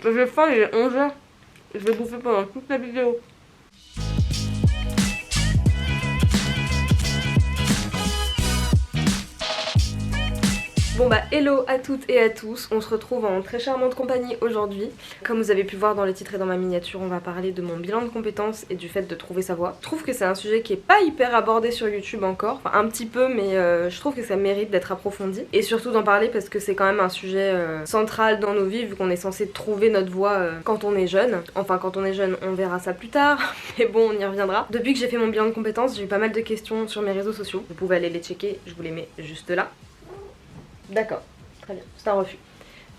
J'ai faim, il est 11h. Je vais bouffer pendant toute la vidéo. Bon bah hello à toutes et à tous, on se retrouve en très charmante compagnie aujourd'hui. Comme vous avez pu voir dans le titre et dans ma miniature, on va parler de mon bilan de compétences et du fait de trouver sa voie. Je trouve que c'est un sujet qui est pas hyper abordé sur YouTube encore, enfin un petit peu, mais je trouve que ça mérite d'être approfondi. Et surtout d'en parler parce que c'est quand même un sujet central dans nos vies vu qu'on est censé trouver notre voie quand on est jeune. Enfin quand on est jeune, on verra ça plus tard, mais bon on y reviendra. Depuis que j'ai fait mon bilan de compétences, j'ai eu pas mal de questions sur mes réseaux sociaux. Vous pouvez aller les checker, je vous les mets juste là. D'accord, très bien, c'est un refus.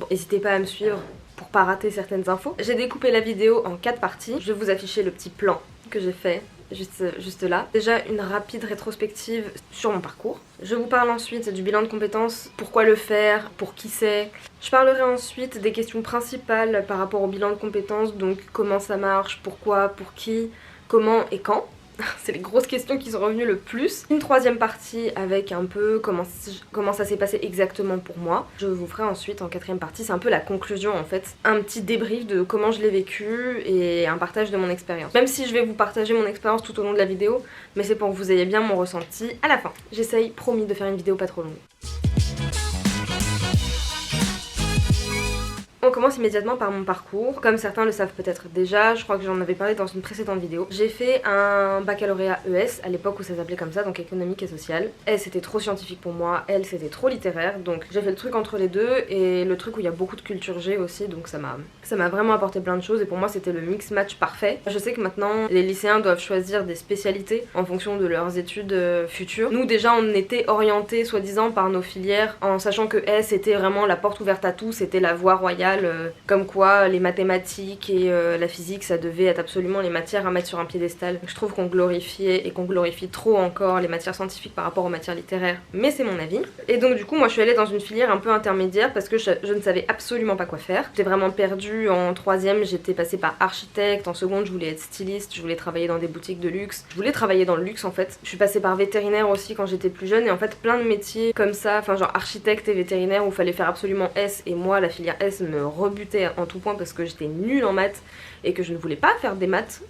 Bon, n'hésitez pas à me suivre pour pas rater certaines infos. J'ai découpé la vidéo en 4 parties. Je vais vous afficher le petit plan que j'ai fait juste là. Déjà une rapide rétrospective sur mon parcours. Je vous parle ensuite du bilan de compétences, pourquoi le faire, pour qui c'est. Je parlerai ensuite des questions principales par rapport au bilan de compétences, donc comment ça marche, pourquoi, pour qui, comment et quand. C'est les grosses questions qui sont revenues le plus. Une troisième partie avec un peu comment ça s'est passé exactement pour moi. Je vous ferai ensuite en quatrième partie, c'est un peu la conclusion en fait. Un petit débrief de comment je l'ai vécu et un partage de mon expérience. Même si je vais vous partager mon expérience tout au long de la vidéo, mais c'est pour que vous ayez bien mon ressenti à la fin. J'essaye, promis, de faire une vidéo pas trop longue. On commence immédiatement par mon parcours. Comme certains le savent peut-être déjà, je crois que j'en avais parlé dans une précédente vidéo. J'ai fait un baccalauréat ES, à l'époque où ça s'appelait comme ça, donc économique et social. S c'était trop scientifique pour moi, L c'était trop littéraire, donc j'ai fait le truc entre les deux et le truc où il y a beaucoup de culture G aussi, donc ça m'a vraiment apporté plein de choses et pour moi c'était le mix-match parfait. Je sais que maintenant les lycéens doivent choisir des spécialités en fonction de leurs études futures. Nous déjà on était orientés soi-disant par nos filières en sachant que S était vraiment la porte ouverte à tout, c'était la voie royale. Comme quoi les mathématiques et la physique ça devait être absolument les matières à mettre sur un piédestal. Je trouve qu'on glorifiait et qu'on glorifie trop encore les matières scientifiques par rapport aux matières littéraires, mais c'est mon avis. Et donc du coup moi je suis allée dans une filière un peu intermédiaire parce que je ne savais absolument pas quoi faire. J'étais vraiment perdue. En troisième j'étais passée par architecte, en seconde je voulais être styliste, je voulais travailler dans des boutiques de luxe, je voulais travailler dans le luxe en fait. Je suis passée par vétérinaire aussi quand j'étais plus jeune et en fait plein de métiers comme ça, enfin genre architecte et vétérinaire où il fallait faire absolument S et moi la filière S me rebutais en tout point parce que j'étais nulle en maths et que je ne voulais pas faire des maths.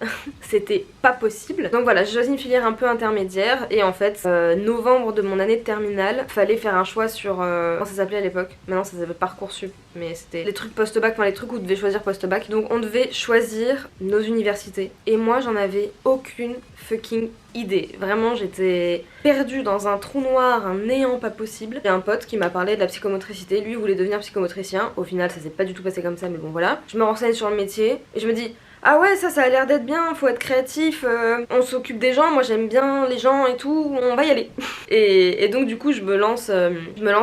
C'était pas possible. Donc voilà, j'ai choisi une filière un peu intermédiaire et en fait, novembre de mon année de terminale, fallait faire un choix sur... comment ça s'appelait à l'époque? Maintenant ça s'appelle Parcoursup, mais c'était les trucs post-bac, enfin les trucs où on devait choisir post-bac. Donc on devait choisir nos universités et moi j'en avais aucune fucking idée. Vraiment j'étais perdue dans un trou noir, un néant pas possible. J'ai un pote qui m'a parlé de la psychomotricité, lui voulait devenir psychomotricien, au final ça s'est pas du tout passé comme ça mais bon voilà. Je me renseigne sur le métier et je me dis ah ouais ça a l'air d'être bien, faut être créatif, on s'occupe des gens, moi j'aime bien les gens et tout, on va y aller. Et donc du coup je me lance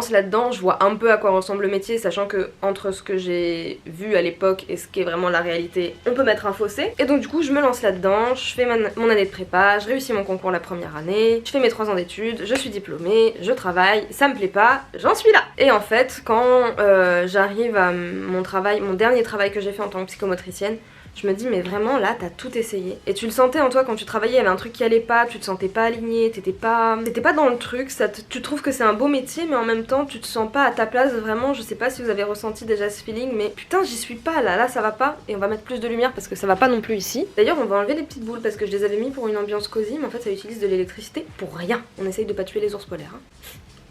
là-dedans, je vois un peu à quoi ressemble le métier, sachant que entre ce que j'ai vu à l'époque et ce qui est vraiment la réalité, on peut mettre un fossé. Et donc du coup je me lance là-dedans, je fais mon année de prépa, je réussis mon concours la première année, je fais mes 3 ans d'études, je suis diplômée, je travaille, ça me plaît pas, j'en suis là. Et en fait quand j'arrive à mon dernier travail que j'ai fait en tant que psychomotricienne, je me dis mais vraiment là t'as tout essayé. Et tu le sentais en toi quand tu travaillais, il y avait un truc qui allait pas, tu te sentais pas aligné, t'étais pas dans le truc, tu trouves que c'est un beau métier mais en même temps tu te sens pas à ta place vraiment. Je sais pas si vous avez ressenti déjà ce feeling mais putain j'y suis pas là ça va pas. Et on va mettre plus de lumière parce que ça va pas non plus ici. D'ailleurs on va enlever les petites boules parce que je les avais mis pour une ambiance cosy mais en fait ça utilise de l'électricité pour rien. On essaye de pas tuer les ours polaires hein.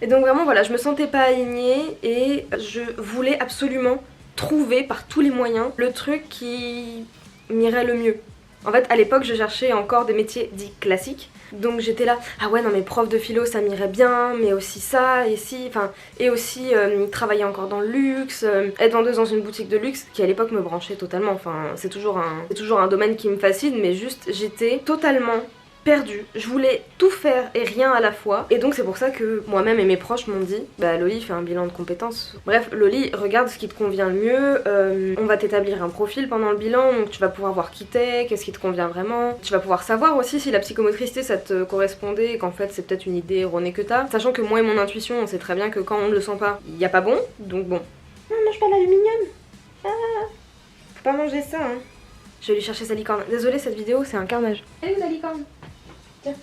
Et donc vraiment voilà, je me sentais pas alignée et je voulais absolument trouver par tous les moyens le truc qui m'irait le mieux. En fait à l'époque je cherchais encore des métiers dits classiques. Donc j'étais là, ah ouais non mais prof de philo ça m'irait bien, mais aussi ça et si, enfin et aussi travailler encore dans le luxe, être vendeuse dans une boutique de luxe qui à l'époque me branchait totalement, enfin c'est toujours un domaine qui me fascine mais juste j'étais totalement perdue, je voulais tout faire et rien à la fois et donc c'est pour ça que moi-même et mes proches m'ont dit bah Loli fais un bilan de compétences. Bref Loli regarde ce qui te convient le mieux, on va t'établir un profil pendant le bilan donc tu vas pouvoir voir qui t'es, qu'est-ce qui te convient vraiment, tu vas pouvoir savoir aussi si la psychomotricité ça te correspondait et qu'en fait c'est peut-être une idée erronée que t'as, sachant que moi et mon intuition on sait très bien que quand on ne le sent pas il y a pas bon, donc bon. Non mange pas l'aluminium, faut pas manger ça hein. Je vais lui chercher sa licorne, désolée cette vidéo c'est un carnage. Elle est où la licorne? Tiens.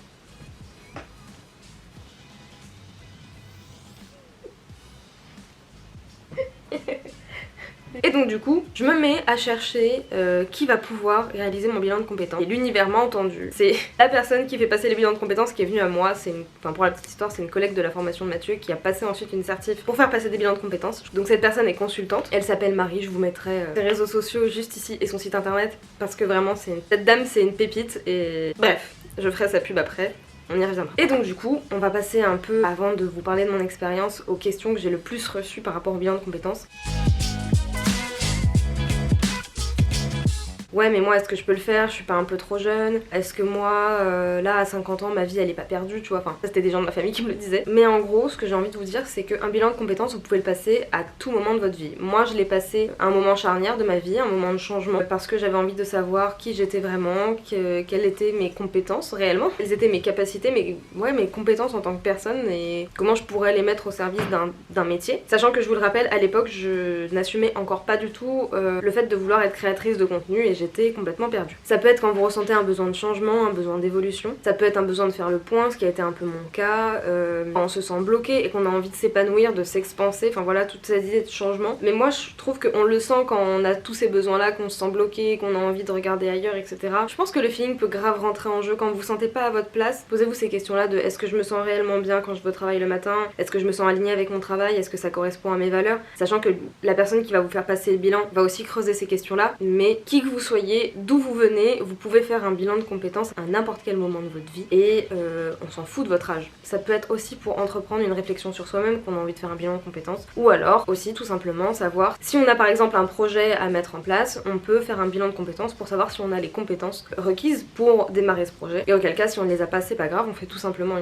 Et donc du coup, je me mets à chercher qui va pouvoir réaliser mon bilan de compétences. Et l'univers m'a entendu. C'est la personne qui fait passer les bilans de compétences qui est venue à moi. Enfin, pour la petite histoire, c'est une collègue de la formation de Mathieu qui a passé ensuite une certif pour faire passer des bilans de compétences. Donc cette personne est consultante. Elle s'appelle Marie. Je vous mettrai ses réseaux sociaux juste ici et son site internet parce que vraiment, cette dame, c'est une pépite. Et bref, je ferai sa pub après. On y reviendra. Et donc du coup, on va passer un peu, avant de vous parler de mon expérience, aux questions que j'ai le plus reçues par rapport au bilan de compétences. Ouais, mais moi, est-ce que je peux le faire? Je suis pas un peu trop jeune? Est-ce que moi, là, à 50 ans, ma vie, elle est pas perdue, tu vois? Enfin, ça, c'était des gens de ma famille qui me le disaient. Mais en gros, ce que j'ai envie de vous dire, c'est qu'un bilan de compétences, vous pouvez le passer à tout moment de votre vie. Moi, je l'ai passé à un moment charnière de ma vie, un moment de changement, parce que j'avais envie de savoir qui j'étais vraiment, quelles étaient mes compétences réellement, quelles étaient mes capacités, mes compétences en tant que personne et comment je pourrais les mettre au service d'un métier. Sachant que, je vous le rappelle, à l'époque, je n'assumais encore pas du tout le fait de vouloir être créatrice de contenu et j'étais complètement perdue. Ça peut être quand vous ressentez un besoin de changement, un besoin d'évolution. Ça peut être un besoin de faire le point, ce qui a été un peu mon cas. Quand on se sent bloqué et qu'on a envie de s'épanouir, de s'expanser, enfin voilà, toutes ces idées de changement. Mais moi, je trouve qu'on le sent quand on a tous ces besoins-là, qu'on se sent bloqué, qu'on a envie de regarder ailleurs, etc. Je pense que le feeling peut grave rentrer en jeu quand vous vous sentez pas à votre place. Posez-vous ces questions-là de est-ce que je me sens réellement bien quand je vais au travail le matin? Est-ce que je me sens alignée avec mon travail? Est-ce que ça correspond à mes valeurs? Sachant que la personne qui va vous faire passer le bilan va aussi creuser ces questions-là. Mais qui que vous soyez, d'où vous venez, vous pouvez faire un bilan de compétences à n'importe quel moment de votre vie et on s'en fout de votre âge. Ça peut être aussi pour entreprendre une réflexion sur soi-même qu'on a envie de faire un bilan de compétences ou alors aussi tout simplement savoir si on a par exemple un projet à mettre en place, on peut faire un bilan de compétences pour savoir si on a les compétences requises pour démarrer ce projet et auquel cas si on ne les a pas c'est pas grave, on fait tout simplement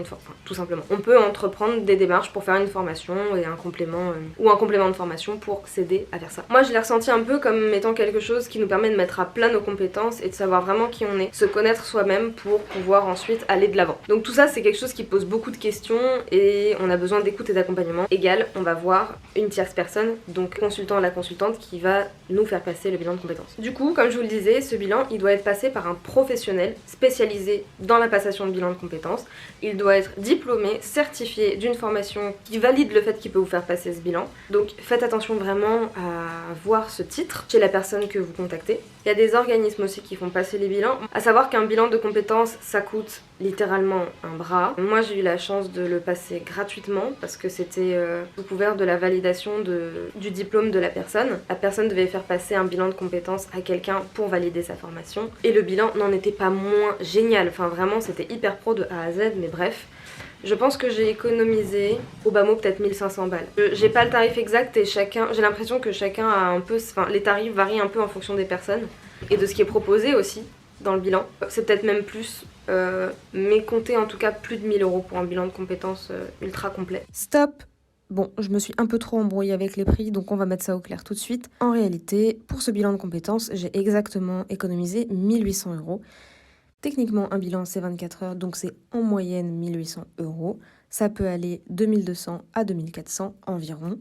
on peut entreprendre des démarches pour faire une formation et un complément de formation pour s'aider à faire ça. Moi je l'ai ressenti un peu comme étant quelque chose qui nous permet de mettre à plat nos compétences et de savoir vraiment qui on est, se connaître soi-même pour pouvoir ensuite aller de l'avant. Donc tout ça c'est quelque chose qui pose beaucoup de questions et on a besoin d'écoute et d'accompagnement. Égal, on va voir une tierce personne, donc consultant la consultante qui va nous faire passer le bilan de compétences. Du coup, comme je vous le disais, ce bilan il doit être passé par un professionnel spécialisé dans la passation de bilan de compétences. Il doit être diplômé, certifié d'une formation qui valide le fait qu'il peut vous faire passer ce bilan. Donc faites attention vraiment à voir ce titre chez la personne que vous contactez. Il y a des organismes aussi qui font passer les bilans. À savoir qu'un bilan de compétences, ça coûte littéralement un bras. Moi j'ai eu la chance de le passer gratuitement parce que c'était sous couvert de la validation du diplôme de la personne. La personne devait faire passer un bilan de compétences à quelqu'un pour valider sa formation. Et le bilan n'en était pas moins génial. Enfin vraiment c'était hyper pro de A à Z, mais bref. Je pense que j'ai économisé au bas mot peut-être 1500 balles. J'ai pas le tarif exact et j'ai l'impression que chacun a un peu, enfin les tarifs varient un peu en fonction des personnes et de ce qui est proposé aussi dans le bilan. C'est peut-être même plus, mais comptez en tout cas plus de 1000 € pour un bilan de compétences ultra complet. Stop! Bon, je me suis un peu trop embrouillée avec les prix, donc on va mettre ça au clair tout de suite. En réalité, pour ce bilan de compétences, j'ai exactement économisé 1800 €. Techniquement, un bilan, c'est 24 heures, donc c'est en moyenne 1800 €. Ça peut aller de 1200 à 2400 environ.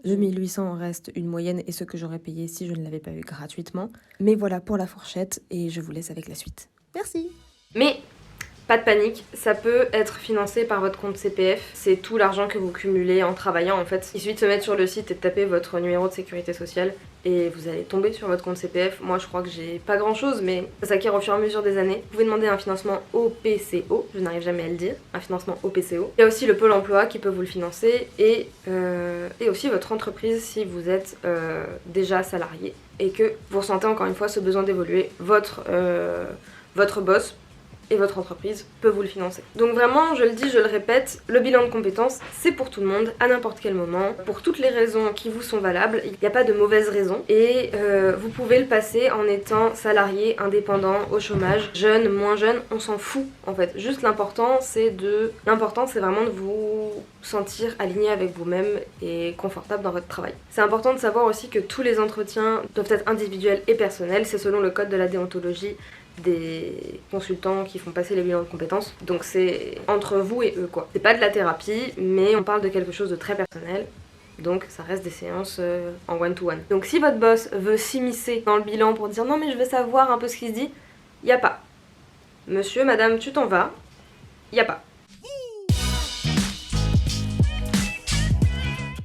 2800 reste une moyenne et ce que j'aurais payé si je ne l'avais pas eu gratuitement. Mais voilà pour la fourchette et je vous laisse avec la suite. Merci. Mais pas de panique, ça peut être financé par votre compte CPF. C'est tout l'argent que vous cumulez en travaillant en fait. Il suffit de se mettre sur le site et de taper votre numéro de sécurité sociale et vous allez tomber sur votre compte CPF. Moi je crois que j'ai pas grand chose mais ça s'acquiert au fur et à mesure des années. Vous pouvez demander un financement OPCO, je n'arrive jamais à le dire, un financement OPCO. Il y a aussi le Pôle emploi qui peut vous le financer et aussi votre entreprise si vous êtes déjà salarié et que vous ressentez encore une fois ce besoin d'évoluer. Votre boss et votre entreprise peut vous le financer. Donc vraiment, je le dis, je le répète, le bilan de compétences, c'est pour tout le monde, à n'importe quel moment, pour toutes les raisons qui vous sont valables, il n'y a pas de mauvaises raisons, et vous pouvez le passer en étant salarié, indépendant, au chômage, jeune, moins jeune, on s'en fout en fait. Juste l'important c'est vraiment de vous sentir aligné avec vous-même et confortable dans votre travail. C'est important de savoir aussi que tous les entretiens doivent être individuels et personnels, c'est selon le code de la déontologie des consultants qui font passer les bilans de compétences, donc c'est entre vous et eux quoi. C'est pas de la thérapie mais on parle de quelque chose de très personnel, donc ça reste des séances en one-to-one. Donc si votre boss veut s'immiscer dans le bilan pour dire non mais je veux savoir un peu ce qui se dit, y a pas. Monsieur, madame, tu t'en vas, y a pas.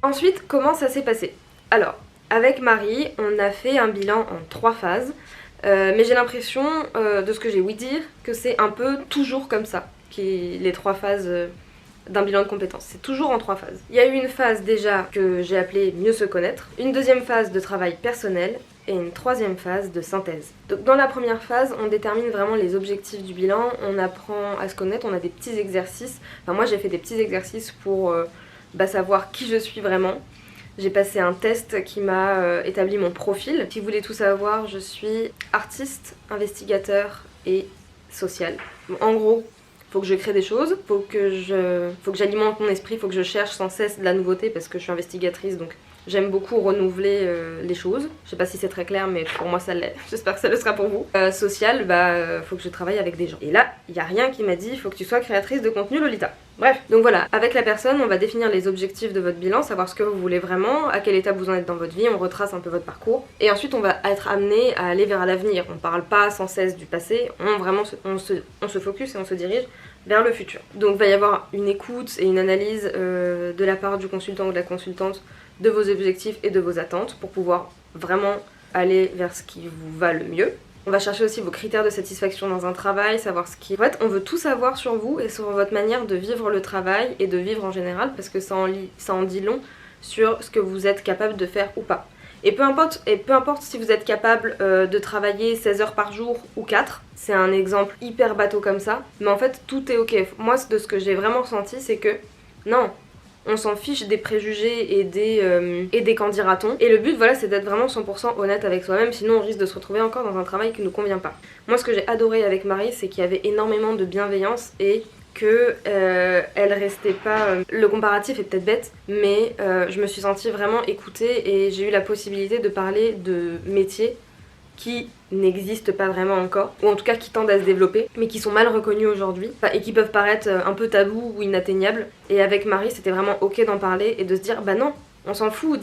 Ensuite, comment ça s'est passé? Alors, Avec Marie, on a fait un bilan en 3 phases, mais j'ai l'impression, de ce que j'ai ouï dire, que c'est un peu toujours comme ça, les 3 phases d'un bilan de compétences. C'est toujours en 3 phases. Il y a eu une phase déjà que j'ai appelée mieux se connaître, une deuxième phase de travail personnel et une troisième phase de synthèse. Donc dans la première phase, on détermine vraiment les objectifs du bilan, on apprend à se connaître, on a des petits exercices. Enfin moi j'ai fait des petits exercices pour savoir qui je suis vraiment. J'ai passé un test qui m'a établi mon profil. Si vous voulez tout savoir, je suis artiste, investigateur et social. En gros, faut que je crée des choses, faut que j'alimente mon esprit, faut que je cherche sans cesse de la nouveauté parce que je suis investigatrice, donc j'aime beaucoup renouveler les choses. Je sais pas si c'est très clair, mais pour moi ça l'est. J'espère que ça le sera pour vous. Social, faut que je travaille avec des gens. Et là, il y a rien qui m'a dit faut que tu sois créatrice de contenu Lolita. Bref, donc voilà, avec la personne, on va définir les objectifs de votre bilan, savoir ce que vous voulez vraiment, à quelle étape vous en êtes dans votre vie, on retrace un peu votre parcours. Et ensuite, on va être amené à aller vers l'avenir. On parle pas sans cesse du passé, on se focus et on se dirige vers le futur. Donc il va y avoir une écoute et une analyse de la part du consultant ou de la consultante de vos objectifs et de vos attentes pour pouvoir vraiment aller vers ce qui vous va le mieux. On va chercher aussi vos critères de satisfaction dans un travail, savoir ce qui... En fait, on veut tout savoir sur vous et sur votre manière de vivre le travail et de vivre en général parce que ça en dit long sur ce que vous êtes capable de faire ou pas. Et peu importe si vous êtes capable de travailler 16 heures par jour ou 4, c'est un exemple hyper bateau comme ça, mais en fait tout est ok. Moi, de ce que j'ai vraiment ressenti, c'est que non, on s'en fiche des préjugés et des qu'en dira-t-on. Et le but, voilà, c'est d'être vraiment 100% honnête avec soi-même, sinon on risque de se retrouver encore dans un travail qui nous convient pas. Moi, ce que j'ai adoré avec Marie, c'est qu'il y avait énormément de bienveillance et que elle restait pas... Le comparatif est peut-être bête, mais je me suis sentie vraiment écoutée et j'ai eu la possibilité de parler de métiers qui n'existent pas vraiment encore, ou en tout cas qui tendent à se développer, mais qui sont mal reconnus aujourd'hui, et qui peuvent paraître un peu tabous ou inatteignables. Et avec Marie, c'était vraiment ok d'en parler et de se dire, bah non, on s'en fout,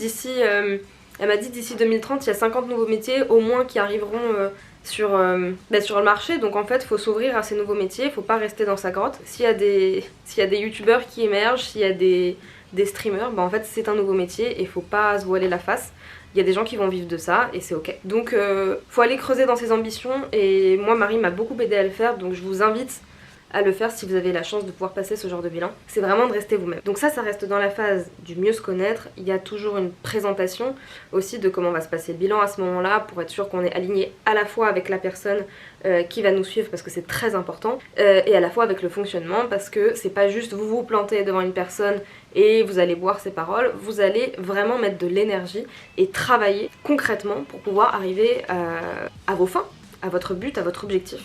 elle m'a dit d'ici 2030, il y a 50 nouveaux métiers au moins qui arriveront sur le marché, donc en fait faut s'ouvrir à ces nouveaux métiers, faut pas rester dans sa grotte. S'il y a des youtubeurs qui émergent, s'il y a des streamers, en fait c'est un nouveau métier et faut pas se voiler la face. Il y a des gens qui vont vivre de ça et c'est ok. Donc faut aller creuser dans ses ambitions et moi Marie m'a beaucoup aidé à le faire, donc je vous invite à le faire si vous avez la chance de pouvoir passer ce genre de bilan. C'est vraiment de rester vous-même. Donc ça reste dans la phase du mieux se connaître. Il y a toujours une présentation aussi de comment va se passer le bilan à ce moment-là pour être sûr qu'on est aligné à la fois avec la personne qui va nous suivre parce que c'est très important et à la fois avec le fonctionnement parce que c'est pas juste vous planter devant une personne et vous allez boire ses paroles, vous allez vraiment mettre de l'énergie et travailler concrètement pour pouvoir arriver à vos fins, à votre but, à votre objectif.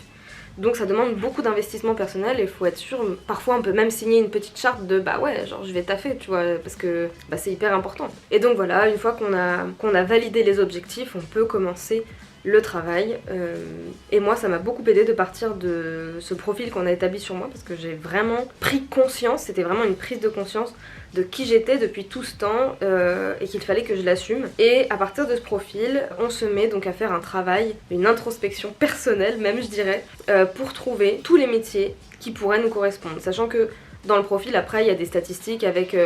Donc ça demande beaucoup d'investissement personnel et il faut être sûr, parfois on peut même signer une petite charte de ouais genre je vais taffer tu vois parce que c'est hyper important. Et donc voilà, une fois qu'on a validé les objectifs, on peut commencer le travail et moi ça m'a beaucoup aidé de partir de ce profil qu'on a établi sur moi parce que j'ai vraiment pris conscience, c'était vraiment une prise de conscience de qui j'étais depuis tout ce temps et qu'il fallait que je l'assume. Et à partir de ce profil, on se met donc à faire un travail, une introspection personnelle même je dirais, pour trouver tous les métiers qui pourraient nous correspondre. Sachant que dans le profil après il y a des statistiques avec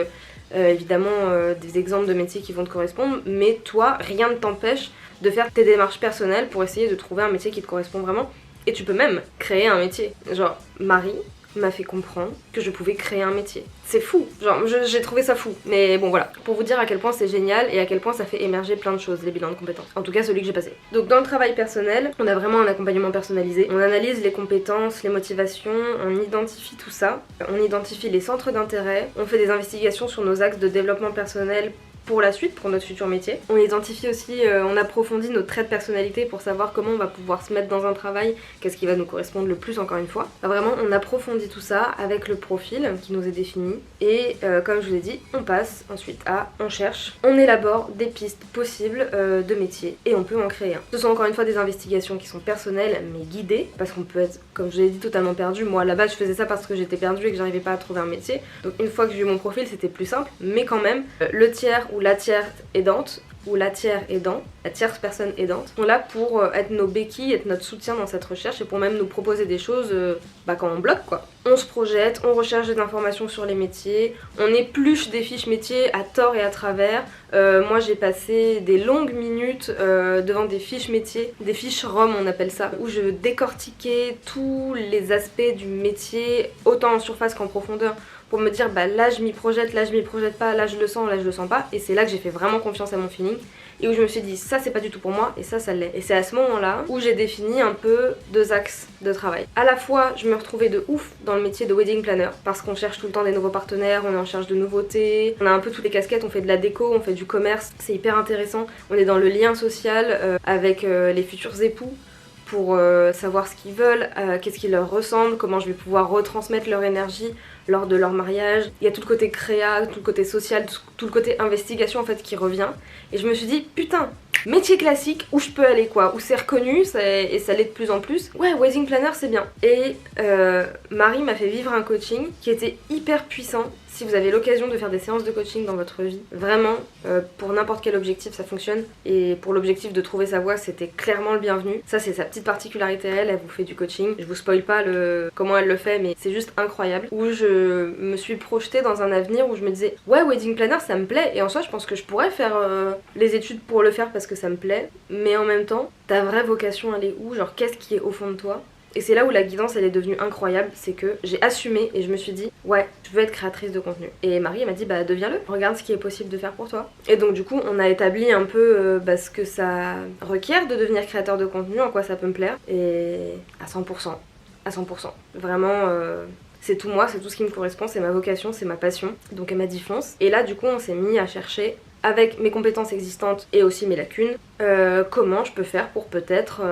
évidemment des exemples de métiers qui vont te correspondre, mais toi rien ne t'empêche de faire tes démarches personnelles pour essayer de trouver un métier qui te correspond vraiment. Et tu peux même créer un métier. Genre Marie m'a fait comprendre que je pouvais créer un métier. C'est fou, genre j'ai trouvé ça fou. Mais bon voilà, pour vous dire à quel point c'est génial et à quel point ça fait émerger plein de choses, les bilans de compétences. En tout cas celui que j'ai passé. Donc dans le travail personnel, on a vraiment un accompagnement personnalisé. On analyse les compétences, les motivations, on identifie tout ça. On identifie les centres d'intérêt, on fait des investigations sur nos axes de développement personnel pour la suite, pour notre futur métier. On identifie aussi, on approfondit nos traits de personnalité pour savoir comment on va pouvoir se mettre dans un travail, qu'est-ce qui va nous correspondre le plus encore une fois. Vraiment, on approfondit tout ça avec le profil qui nous est défini et comme je vous l'ai dit, on passe ensuite on cherche, on élabore des pistes possibles de métiers et on peut en créer un. Ce sont encore une fois des investigations qui sont personnelles mais guidées parce qu'on peut être, comme je l'ai dit, totalement perdu. Moi à la base je faisais ça parce que j'étais perdue et que j'arrivais pas à trouver un métier. Donc une fois que j'ai eu mon profil c'était plus simple, mais quand même le tiers ou la tiers aidante ou la tiers aidant, la tierce personne aidante, sont là pour être nos béquilles, être notre soutien dans cette recherche et pour même nous proposer des choses quand on bloque quoi. On se projette, on recherche des informations sur les métiers, on épluche des fiches métiers à tort et à travers. Moi j'ai passé des longues minutes devant des fiches métiers, des fiches ROM on appelle ça, où je décortiquais tous les aspects du métier, autant en surface qu'en profondeur, pour me dire là je m'y projette, là je m'y projette pas, là je le sens, là je le sens pas. Et c'est là que j'ai fait vraiment confiance à mon feeling et où je me suis dit ça c'est pas du tout pour moi et ça l'est. Et c'est à ce moment là où j'ai défini un peu 2 axes de travail. À la fois je me retrouvais de ouf dans le métier de wedding planner parce qu'on cherche tout le temps des nouveaux partenaires, on est en charge de nouveautés, on a un peu toutes les casquettes, on fait de la déco, on fait du commerce, c'est hyper intéressant. On est dans le lien social avec les futurs époux pour savoir ce qu'ils veulent, qu'est-ce qui leur ressemble, comment je vais pouvoir retransmettre leur énergie lors de leur mariage. Il y a tout le côté créa, tout le côté social, tout le côté investigation en fait qui revient. Et je me suis dit putain, métier classique où je peux aller quoi, où c'est reconnu et ça l'est de plus en plus. Ouais, wedding planner c'est bien. Et Marie m'a fait vivre un coaching qui était hyper puissant. Si vous avez l'occasion de faire des séances de coaching dans votre vie, vraiment, pour n'importe quel objectif ça fonctionne. Et pour l'objectif de trouver sa voie, c'était clairement le bienvenu. Ça c'est sa petite particularité elle vous fait du coaching. Je vous spoil pas comment elle le fait, mais c'est juste incroyable. Où je me suis projetée dans un avenir où je me disais ouais, wedding planner ça me plaît. Et en soi je pense que je pourrais faire les études pour le faire parce que ça me plaît. Mais en même temps, ta vraie vocation elle est où? Genre qu'est-ce qui est au fond de toi? Et c'est là où la guidance elle est devenue incroyable, c'est que j'ai assumé et je me suis dit ouais, je veux être créatrice de contenu. Et Marie elle m'a dit deviens-le, regarde ce qui est possible de faire pour toi. Et donc du coup on a établi un peu ce que ça requiert de devenir créateur de contenu, en quoi ça peut me plaire. Et à 100%, à 100%. Vraiment c'est tout moi, c'est tout ce qui me correspond, c'est ma vocation, c'est ma passion. Donc elle m'a dit fonce. Et là du coup on s'est mis à chercher avec mes compétences existantes et aussi mes lacunes, comment je peux faire pour peut-être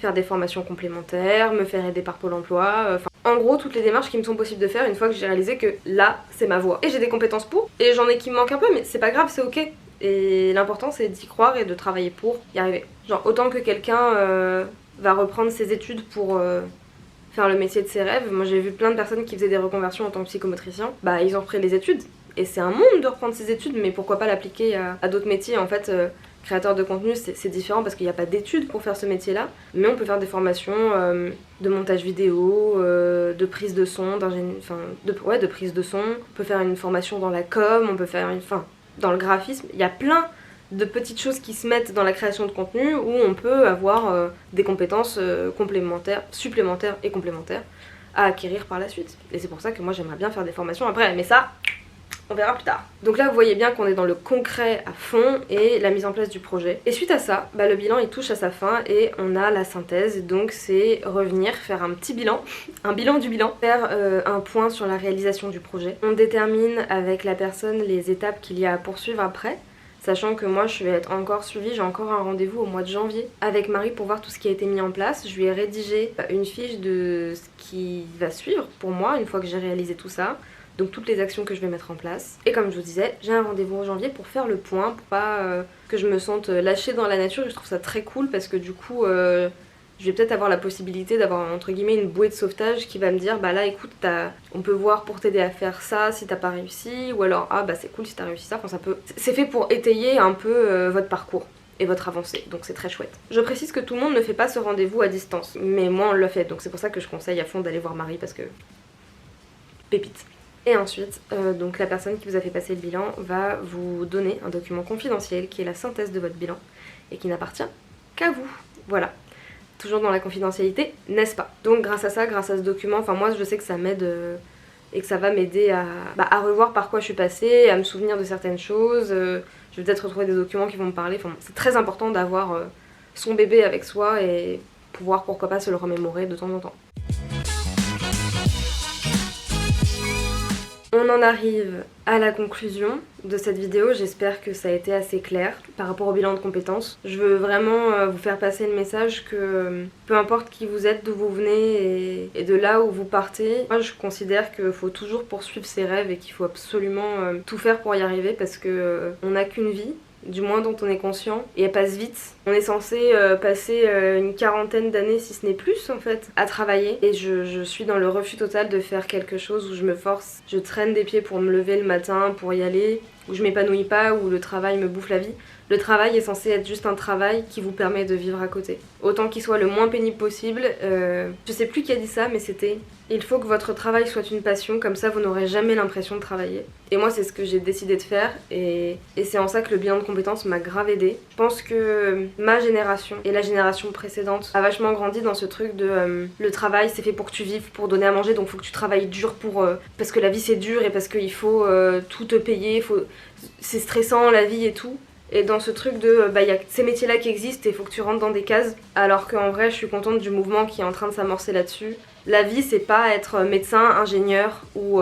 faire des formations complémentaires, me faire aider par Pôle emploi, en gros toutes les démarches qui me sont possibles de faire une fois que j'ai réalisé que là c'est ma voie. Et j'ai des compétences pour, et j'en ai qui me manquent un peu, mais c'est pas grave, c'est ok. Et l'important c'est d'y croire et de travailler pour y arriver. Genre autant que quelqu'un va reprendre ses études pour faire le métier de ses rêves. Moi j'ai vu plein de personnes qui faisaient des reconversions en tant que psychomotricien, ils ont repris les études. Et c'est un monde de reprendre ses études, mais pourquoi pas l'appliquer à d'autres métiers. En fait, créateur de contenu, c'est différent parce qu'il n'y a pas d'études pour faire ce métier-là. Mais on peut faire des formations de montage vidéo, de prise de son, de prise de son. On peut faire une formation dans la com, on peut faire dans le graphisme. Il y a plein de petites choses qui se mettent dans la création de contenu où on peut avoir des compétences supplémentaires et complémentaires à acquérir par la suite. Et c'est pour ça que moi j'aimerais bien faire des formations après, mais ça on verra plus tard. Donc là vous voyez bien qu'on est dans le concret à fond et la mise en place du projet. Et suite à ça, le bilan il touche à sa fin et on a la synthèse. Donc c'est revenir, faire un petit bilan, un bilan du bilan, faire un point sur la réalisation du projet. On détermine avec la personne les étapes qu'il y a à poursuivre après. Sachant que moi je vais être encore suivie, j'ai encore un rendez-vous au mois de janvier avec Marie pour voir tout ce qui a été mis en place. Je lui ai rédigé une fiche de ce qui va suivre pour moi une fois que j'ai réalisé tout ça. Donc toutes les actions que je vais mettre en place. Et comme je vous disais, j'ai un rendez-vous en janvier pour faire le point, pour pas que je me sente lâchée dans la nature. Et je trouve ça très cool parce que du coup je vais peut-être avoir la possibilité d'avoir entre guillemets une bouée de sauvetage qui va me dire là écoute, on peut voir pour t'aider à faire ça si t'as pas réussi, ou alors c'est cool si t'as réussi ça. C'est fait pour étayer un peu votre parcours et votre avancée, donc c'est très chouette. Je précise que tout le monde ne fait pas ce rendez-vous à distance, mais moi on le fait, donc c'est pour ça que je conseille à fond d'aller voir Marie parce que pépite. Et ensuite, donc la personne qui vous a fait passer le bilan va vous donner un document confidentiel qui est la synthèse de votre bilan et qui n'appartient qu'à vous. Voilà. Toujours dans la confidentialité, n'est-ce pas? Donc grâce à ça, grâce à ce document, moi je sais que ça m'aide et que ça va m'aider à revoir par quoi je suis passée, à me souvenir de certaines choses. Je vais peut-être retrouver des documents qui vont me parler. C'est très important d'avoir son bébé avec soi et pouvoir pourquoi pas se le remémorer de temps en temps. On en arrive à la conclusion de cette vidéo, j'espère que ça a été assez clair par rapport au bilan de compétences. Je veux vraiment vous faire passer le message que peu importe qui vous êtes, d'où vous venez et de là où vous partez, moi je considère qu'il faut toujours poursuivre ses rêves et qu'il faut absolument tout faire pour y arriver parce que on n'a qu'une vie, du moins dont on est conscient, et elle passe vite. On est censé passer une quarantaine d'années, si ce n'est plus en fait, à travailler. Et je suis dans le refus total de faire quelque chose où je me force, je traîne des pieds pour me lever le matin, pour y aller, où je m'épanouis pas, où le travail me bouffe la vie. Le travail est censé être juste un travail qui vous permet de vivre à côté. Autant qu'il soit le moins pénible possible. Je sais plus qui a dit ça, mais c'était il faut que votre travail soit une passion, comme ça vous n'aurez jamais l'impression de travailler. Et moi c'est ce que j'ai décidé de faire et c'est en ça que le bilan de compétences m'a grave aidée. Je pense que ma génération et la génération précédente a vachement grandi dans ce truc de le travail c'est fait pour que tu vives, pour donner à manger, donc faut que tu travailles dur pour parce que la vie c'est dur et parce qu'il faut tout te payer, c'est stressant la vie et tout. Et dans ce truc de y a ces métiers-là qui existent et il faut que tu rentres dans des cases, alors qu'en vrai je suis contente du mouvement qui est en train de s'amorcer là-dessus. La vie c'est pas être médecin, ingénieur ou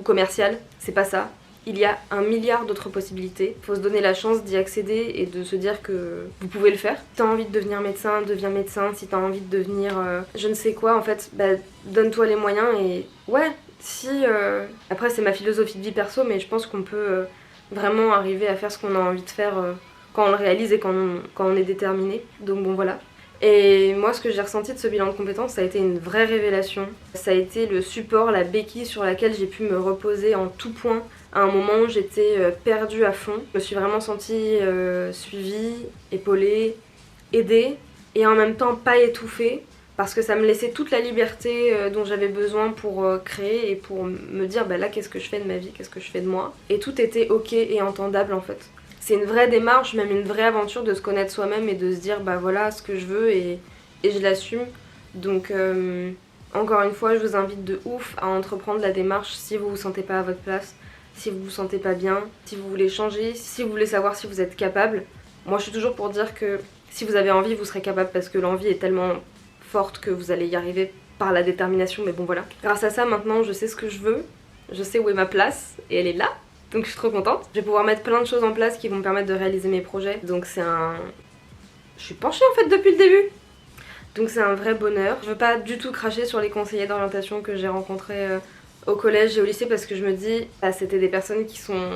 commercial, c'est pas ça. Il y a 1 milliard d'autres possibilités. Il faut se donner la chance d'y accéder et de se dire que vous pouvez le faire. Si t'as envie de devenir médecin, deviens médecin. Si t'as envie de devenir je ne sais quoi, en fait, donne-toi les moyens et ouais, Après c'est ma philosophie de vie perso, mais je pense qu'on peut vraiment arriver à faire ce qu'on a envie de faire quand on le réalise et quand on est déterminé. Donc bon voilà. Et moi ce que j'ai ressenti de ce bilan de compétences, ça a été une vraie révélation. Ça a été le support, la béquille sur laquelle j'ai pu me reposer en tout point à un moment où j'étais perdue à fond. Je me suis vraiment sentie suivie, épaulée, aidée et en même temps pas étouffée. Parce que ça me laissait toute la liberté dont j'avais besoin pour créer et pour me dire là qu'est-ce que je fais de ma vie, qu'est-ce que je fais de moi. Et tout était ok et entendable en fait. C'est une vraie démarche, même une vraie aventure de se connaître soi-même et de se dire voilà ce que je veux et je l'assume. Donc encore une fois je vous invite de ouf à entreprendre la démarche si vous vous sentez pas à votre place, si vous vous sentez pas bien, si vous voulez changer, si vous voulez savoir si vous êtes capable. Moi je suis toujours pour dire que si vous avez envie vous serez capable parce que l'envie est tellement forte que vous allez y arriver par la détermination, mais bon voilà. Grâce à ça maintenant je sais ce que je veux, je sais où est ma place et elle est là, donc je suis trop contente. Je vais pouvoir mettre plein de choses en place qui vont me permettre de réaliser mes projets, donc je suis penchée en fait depuis le début, donc c'est un vrai bonheur. Je veux pas du tout cracher sur les conseillers d'orientation que j'ai rencontrés au collège et au lycée parce que je me dis c'était des personnes qui sont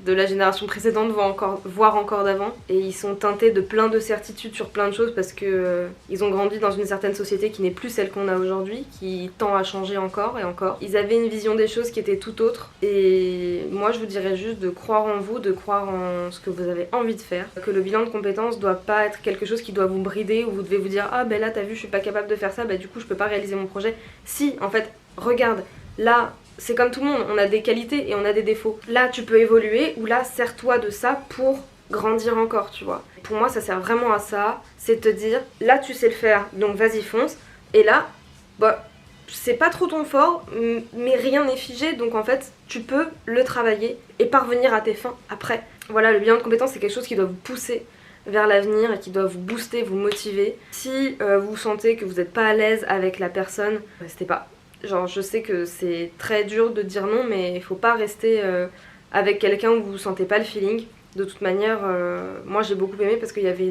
de la génération précédente voire encore d'avant et ils sont teintés de plein de certitudes sur plein de choses parce que ils ont grandi dans une certaine société qui n'est plus celle qu'on a aujourd'hui, qui tend à changer encore et encore. Ils avaient une vision des choses qui était tout autre et moi je vous dirais juste de croire en vous, de croire en ce que vous avez envie de faire, que le bilan de compétences doit pas être quelque chose qui doit vous brider ou vous devez vous dire là t'as vu je suis pas capable de faire ça, du coup je peux pas réaliser mon projet. Si en fait regarde, là c'est comme tout le monde, on a des qualités et on a des défauts. Là, tu peux évoluer ou là, sers-toi de ça pour grandir encore, tu vois. Pour moi, ça sert vraiment à ça, c'est te dire, là, tu sais le faire, donc vas-y, fonce. Et là, c'est pas trop ton fort, mais rien n'est figé, donc en fait, tu peux le travailler et parvenir à tes fins après. Voilà, le bilan de compétences, c'est quelque chose qui doit vous pousser vers l'avenir et qui doit vous booster, vous motiver. Si vous sentez que vous n'êtes pas à l'aise avec la personne, restez pas. Genre je sais que c'est très dur de dire non mais il faut pas rester avec quelqu'un où vous sentez pas le feeling. De toute manière, moi j'ai beaucoup aimé parce qu'il y avait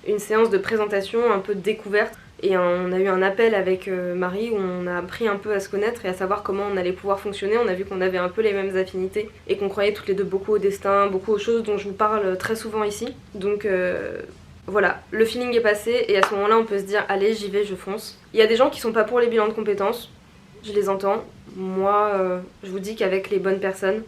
une séance de présentation un peu de découverte et on a eu un appel avec Marie où on a appris un peu à se connaître et à savoir comment on allait pouvoir fonctionner. On a vu qu'on avait un peu les mêmes affinités et qu'on croyait toutes les deux beaucoup au destin, beaucoup aux choses dont je vous parle très souvent ici. Donc voilà, le feeling est passé et à ce moment-là on peut se dire allez j'y vais, je fonce. Il y a des gens qui sont pas pour les bilans de compétences. Je les entends. Moi, je vous dis qu'avec les bonnes personnes,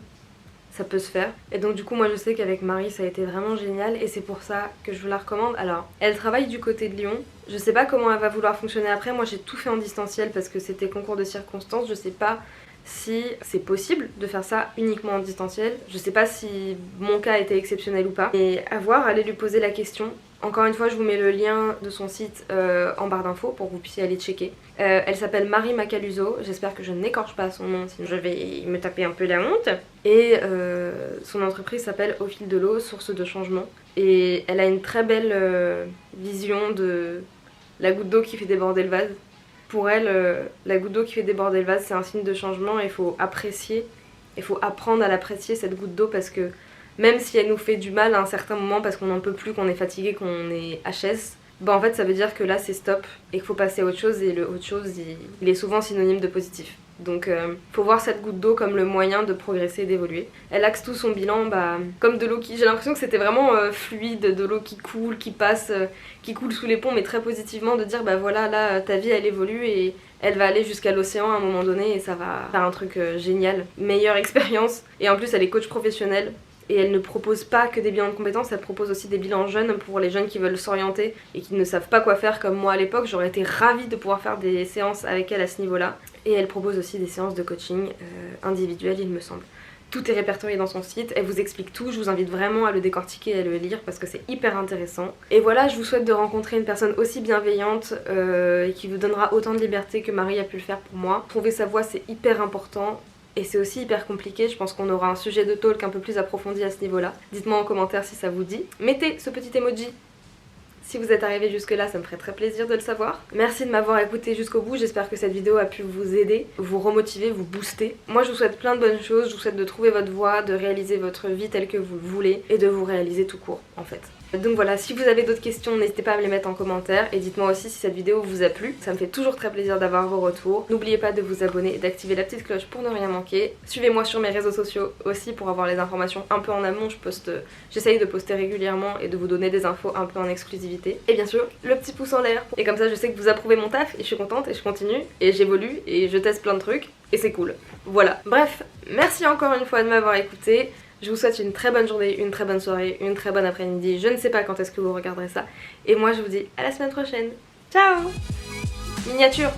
ça peut se faire. Et donc du coup, moi je sais qu'avec Marie, ça a été vraiment génial et c'est pour ça que je vous la recommande. Alors, elle travaille du côté de Lyon. Je sais pas comment elle va vouloir fonctionner après. Moi, j'ai tout fait en distanciel parce que c'était concours de circonstances. Je sais pas si c'est possible de faire ça uniquement en distanciel. Je sais pas si mon cas était exceptionnel ou pas. Et à voir, allez lui poser la question. Encore une fois, je vous mets le lien de son site en barre d'infos pour que vous puissiez aller checker. Elle s'appelle Marie Macaluso, j'espère que je n'écorche pas son nom, sinon je vais me taper un peu la honte. Et son entreprise s'appelle Au fil de l'eau, source de changement. Et elle a une très belle vision de la goutte d'eau qui fait déborder le vase. Pour elle, la goutte d'eau qui fait déborder le vase, c'est un signe de changement et il faut apprécier, il faut apprendre à l'apprécier cette goutte d'eau parce que même si elle nous fait du mal à un certain moment parce qu'on n'en peut plus, qu'on est fatigué, qu'on est HS, en fait ça veut dire que là c'est stop et qu'il faut passer à autre chose et le autre chose il est souvent synonyme de positif. Donc faut voir cette goutte d'eau comme le moyen de progresser et d'évoluer. Elle axe tout son bilan comme de l'eau qui... J'ai l'impression que c'était vraiment fluide, de l'eau qui coule, qui passe, qui coule sous les ponts mais très positivement, de dire voilà là ta vie elle évolue et elle va aller jusqu'à l'océan à un moment donné et ça va faire un truc génial, meilleure expérience et en plus elle est coach professionnelle. Et elle ne propose pas que des bilans de compétences, elle propose aussi des bilans jeunes pour les jeunes qui veulent s'orienter et qui ne savent pas quoi faire comme moi à l'époque. J'aurais été ravie de pouvoir faire des séances avec elle à ce niveau-là. Et elle propose aussi des séances de coaching individuelles, il me semble. Tout est répertorié dans son site, elle vous explique tout, je vous invite vraiment à le décortiquer et à le lire parce que c'est hyper intéressant. Et voilà, je vous souhaite de rencontrer une personne aussi bienveillante et qui vous donnera autant de liberté que Marie a pu le faire pour moi. Trouver sa voie, c'est hyper important. Et c'est aussi hyper compliqué, je pense qu'on aura un sujet de talk un peu plus approfondi à ce niveau-là. Dites-moi en commentaire si ça vous dit. Mettez ce petit emoji si vous êtes arrivé jusque là, ça me ferait très plaisir de le savoir. Merci de m'avoir écouté jusqu'au bout, j'espère que cette vidéo a pu vous aider, vous remotiver, vous booster. Moi je vous souhaite plein de bonnes choses, je vous souhaite de trouver votre voie, de réaliser votre vie telle que vous le voulez et de vous réaliser tout court en fait. Donc voilà, si vous avez d'autres questions, n'hésitez pas à me les mettre en commentaire et dites-moi aussi si cette vidéo vous a plu. Ça me fait toujours très plaisir d'avoir vos retours. N'oubliez pas de vous abonner et d'activer la petite cloche pour ne rien manquer. Suivez-moi sur mes réseaux sociaux aussi pour avoir les informations un peu en amont. J'essaye de poster régulièrement et de vous donner des infos un peu en exclusivité. Et bien sûr, le petit pouce en l'air. Et comme ça, je sais que vous approuvez mon taf et je suis contente et je continue et j'évolue et je teste plein de trucs et c'est cool. Voilà. Bref, merci encore une fois de m'avoir écouté. Je vous souhaite une très bonne journée, une très bonne soirée, une très bonne après-midi. Je ne sais pas quand est-ce que vous regarderez ça. Et moi je vous dis à la semaine prochaine. Ciao! Miniature!